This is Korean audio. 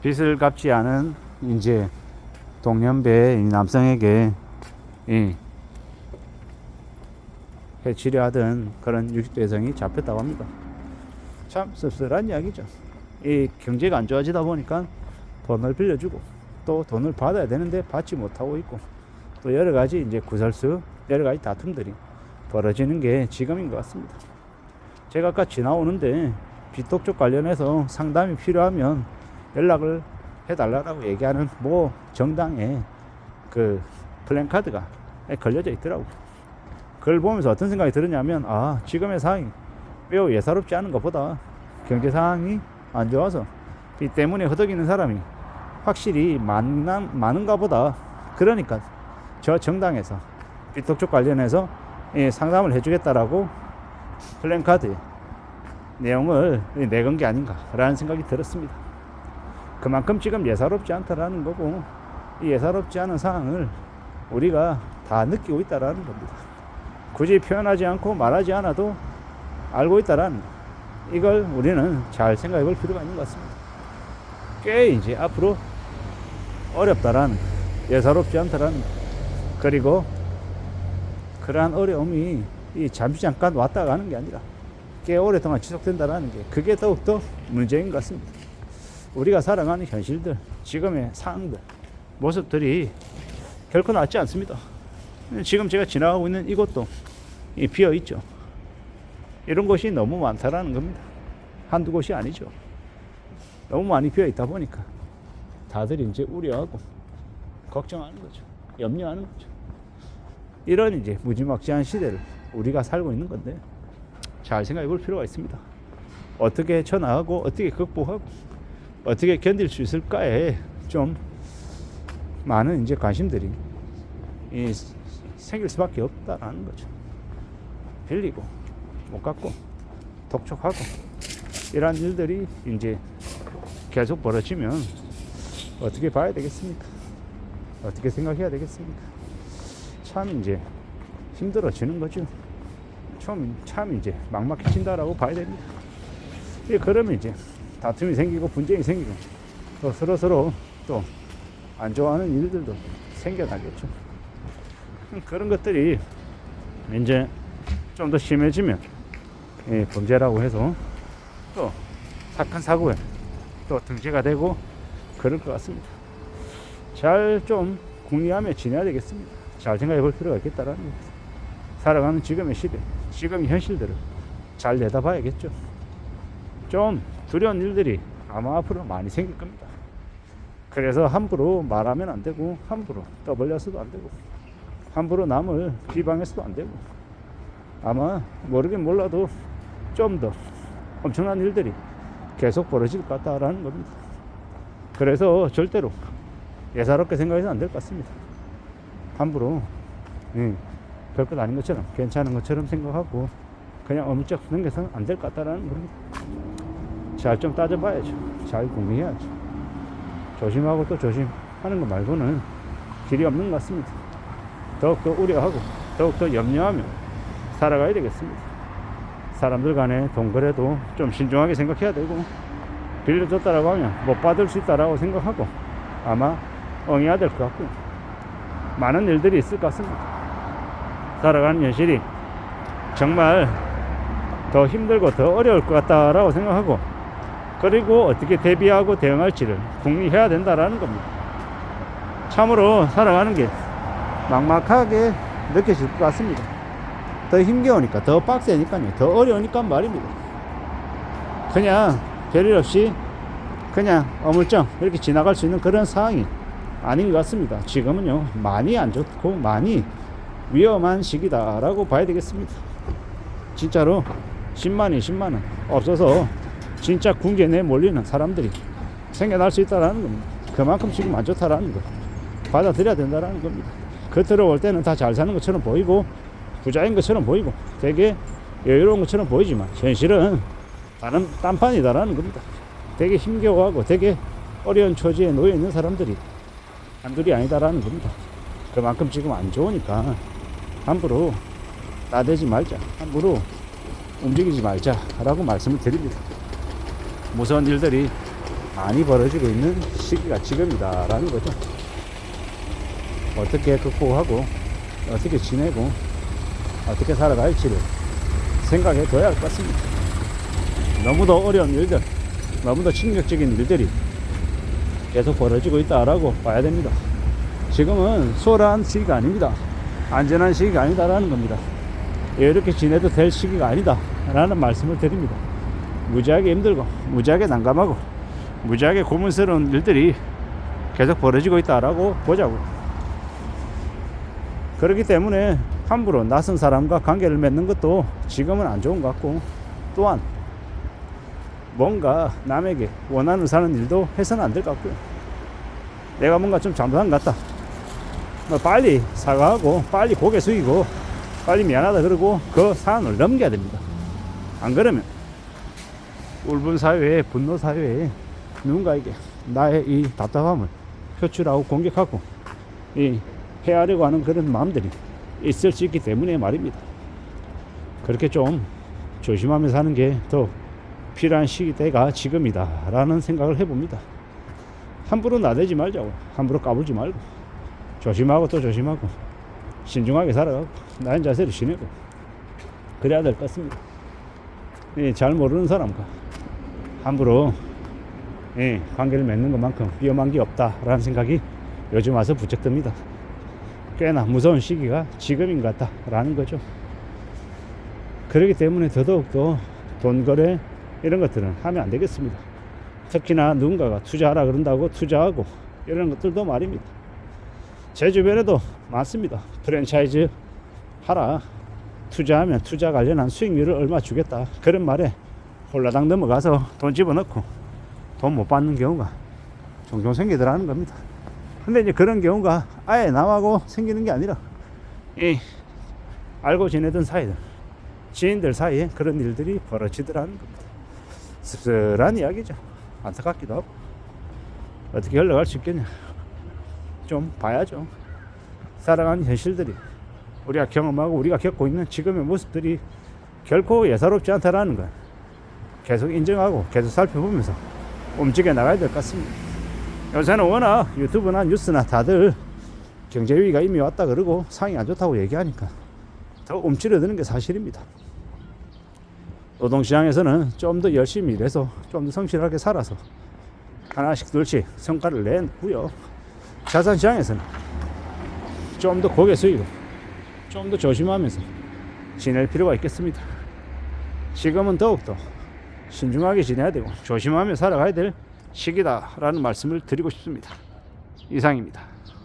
빚을 갚지 않은 이제 동년배 남성에게 해치려 하던 그런 60대 여성이 잡혔다고 합니다. 참 씁쓸한 이야기죠. 이 경제가 안 좋아지다 보니까 돈을 빌려주고 또 돈을 받아야 되는데 받지 못하고 있고 또 여러 가지 이제 구설수 여러 가지 다툼들이 벌어지는 게 지금인 것 같습니다. 제가 아까 지나오는데 빚독 쪽 관련해서 상담이 필요하면 연락을 해달라고 얘기하는 뭐 정당의 그 플랜카드가 걸려져 있더라고. 그걸 보면서 어떤 생각이 들었냐면, 아, 지금의 상황이 매우 예사롭지 않은 것보다 경제 상황이 안 좋아서 이 때문에 허덕이는 사람이 확실히 많은가 보다. 그러니까 저 정당에서 빚독 쪽 관련해서 상담을 해주겠다라고 플랜카드 내용을 내건 게 아닌가라는 생각이 들었습니다. 그만큼 지금 예사롭지 않다라는 거고, 이 예사롭지 않은 상황을 우리가 다 느끼고 있다라는 겁니다. 굳이 표현하지 않고 말하지 않아도 알고 있다라는 거. 이걸 우리는 잘 생각해 볼 필요가 있는 것 같습니다. 꽤 이제 앞으로 어렵다라는 거, 예사롭지 않다라는 거. 그리고 그러한 어려움이 잠시 잠깐 왔다 가는 게 아니라 꽤 오랫동안 지속된다라는 게, 그게 더욱더 문제인 것 같습니다. 우리가 살아가는 현실들, 지금의 상황들, 모습들이 결코 낫지 않습니다. 지금 제가 지나가고 있는 이곳도 비어 있죠. 이런 곳이 너무 많다라는 겁니다. 한두 곳이 아니죠. 너무 많이 비어 있다 보니까 다들 이제 우려하고 걱정하는 거죠. 염려하는 거죠. 이런 이제 무지막지한 시대를 우리가 살고 있는 건데, 잘 생각해 볼 필요가 있습니다. 어떻게 헤쳐나가고 어떻게 극복하고 어떻게 견딜 수 있을까에 좀 많은 이제 관심들이 생길 수밖에 없다라는 거죠. 빌리고 못 갚고 독촉하고 이러한 일들이 이제 계속 벌어지면 어떻게 봐야 되겠습니까? 어떻게 생각해야 되겠습니까? 참 이제 힘들어지는 거죠. 참 이제 막막해진다라고 봐야 됩니다. 그러면 이제 다툼이 생기고 분쟁이 생기고 또 서로 또 안 좋아하는 일들도 생겨나겠죠. 그런 것들이 이제 좀 더 심해지면 범죄라고 해서 또 사건 사고에 또 등재가 되고 그럴 것 같습니다. 잘 좀 궁리하며 지내야 되겠습니다. 잘 생각해 볼 필요가 있겠다라는 겁니다. 살아가는 지금의 시대, 지금의 현실들을 잘 내다봐야겠죠. 좀 두려운 일들이 아마 앞으로 많이 생길 겁니다. 그래서 함부로 말하면 안 되고, 함부로 떠벌려서도 안 되고, 함부로 남을 비방해서도 안 되고, 아마 모르긴 몰라도 좀 더 엄청난 일들이 계속 벌어질 것 같다라는 겁니다. 그래서 절대로 예사롭게 생각해서는 안 될 것 같습니다. 함부로 별것 아닌 것처럼, 괜찮은 것처럼 생각하고 그냥 어물쩍 넘겨서는 안 될 것 같다라는 겁니다. 잘 좀 따져봐야죠. 잘 궁리해야죠. 조심하고 또 조심하는 것 말고는 길이 없는 것 같습니다. 더욱더 우려하고 더욱더 염려하며 살아가야 되겠습니다. 사람들 간에 돈 거래도 좀 신중하게 생각해야 되고, 빌려줬다라고 하면 못 받을 수 있다라고 생각하고 아마 응해야 될 것 같고, 많은 일들이 있을 것 같습니다. 살아가는 현실이 정말 더 힘들고 더 어려울 것 같다라고 생각하고, 그리고 어떻게 대비하고 대응할지를 궁리해야 된다라는 겁니다. 참으로 살아가는 게 막막하게 느껴질 것 같습니다. 더 힘겨우니까, 더 빡세니까요, 더 어려우니까 말입니다. 그냥 별일 없이 그냥 어물쩡 이렇게 지나갈 수 있는 그런 상황이 아닌 것 같습니다. 지금은요, 많이 안 좋고 많이 위험한 시기다라고 봐야 되겠습니다. 진짜로 10만원, 20만원 없어서 진짜 궁지에 내 몰리는 사람들이 생겨날 수 있다라는 겁니다. 그만큼 지금 안 좋다라는 거 받아들여야 된다라는 겁니다. 겉으로 올 때는 다 잘 사는 것처럼 보이고 부자인 것처럼 보이고 되게 여유로운 것처럼 보이지만 현실은 다른 딴판이다라는 겁니다. 되게 힘겨워하고 되게 어려운 처지에 놓여 있는 사람들이 한둘이 아니다라는 겁니다. 그만큼 지금 안 좋으니까 함부로 나대지 말자, 함부로 움직이지 말자라고 말씀을 드립니다. 무서운 일들이 많이 벌어지고 있는 시기가 지금이다라는 거죠. 어떻게 극복하고 어떻게 지내고 어떻게 살아갈지를 생각해 둬야 할 것 같습니다. 너무도 어려운 일들, 너무도 충격적인 일들이 계속 벌어지고 있다라고 봐야 됩니다. 지금은 수월한 시기가 아닙니다. 안전한 시기가 아니다라는 겁니다. 이렇게 지내도 될 시기가 아니다 라는 말씀을 드립니다. 무지하게 힘들고 무지하게 난감하고 무지하게 고문스러운 일들이 계속 벌어지고 있다라고 보자고. 그렇기 때문에 함부로 낯선 사람과 관계를 맺는 것도 지금은 안 좋은 것 같고, 또한 뭔가 남에게 원한을 사는 일도 해서는 안 될 것 같고요. 내가 뭔가 좀 잘못한 것 같다, 빨리 사과하고 빨리 고개 숙이고 빨리 미안하다 그러고 그 사안을 넘겨야 됩니다. 안 그러면 울분 사회에, 분노 사회에 누군가에게 나의 이 답답함을 표출하고 공격하고 이 해하려고 하는 그런 마음들이 있을 수 있기 때문에 말입니다. 그렇게 좀 조심하면서 사는 게 더 필요한 시기대가 지금이다 라는 생각을 해봅니다. 함부로 나대지 말자고. 함부로 까불지 말고 조심하고 또 조심하고 신중하게 살아가고 나은 자세를 지내고 그래야 될 것 같습니다. 잘 모르는 사람과 함부로 관계를 맺는 것만큼 위험한 게 없다라는 생각이 요즘 와서 부쩍 듭니다. 꽤나 무서운 시기가 지금인 것 같다라는 거죠. 그렇기 때문에 더더욱더 돈 거래 이런 것들은 하면 안 되겠습니다. 특히나 누군가가 투자하라 그런다고 투자하고 이런 것들도 말입니다. 제 주변에도 많습니다. 프랜차이즈 하라, 투자하면 투자 관련한 수익률을 얼마 주겠다, 그런 말에 홀라당 넘어가서 돈 집어넣고 돈 못 받는 경우가 종종 생기더라는 겁니다. 근데 이제 그런 경우가 아예 남하고 생기는 게 아니라 알고 지내던 사이들, 지인들 사이에 그런 일들이 벌어지더라는 겁니다. 씁쓸한 이야기죠. 안타깝기도 하고. 어떻게 흘러갈 수 있겠냐, 좀 봐야죠. 살아가는 현실들이, 우리가 경험하고 우리가 겪고 있는 지금의 모습들이 결코 예사롭지 않다라는 걸 계속 인정하고 계속 살펴보면서 움직여 나가야 될 것 같습니다. 요새는 워낙 유튜브나 뉴스나 다들 경제 위기가 이미 왔다 그러고 상황이 안 좋다고 얘기하니까 더 움츠러드는 게 사실입니다. 노동시장에서는 좀 더 열심히 일해서 좀 더 성실하게 살아서 하나씩 둘씩 성과를 내고요. 자산시장에서는 좀 더 고개 숙이고 좀 더 조심하면서 지낼 필요가 있겠습니다. 지금은 더욱더 신중하게 지내야 되고 조심하며 살아가야 될 시기다라는 말씀을 드리고 싶습니다. 이상입니다.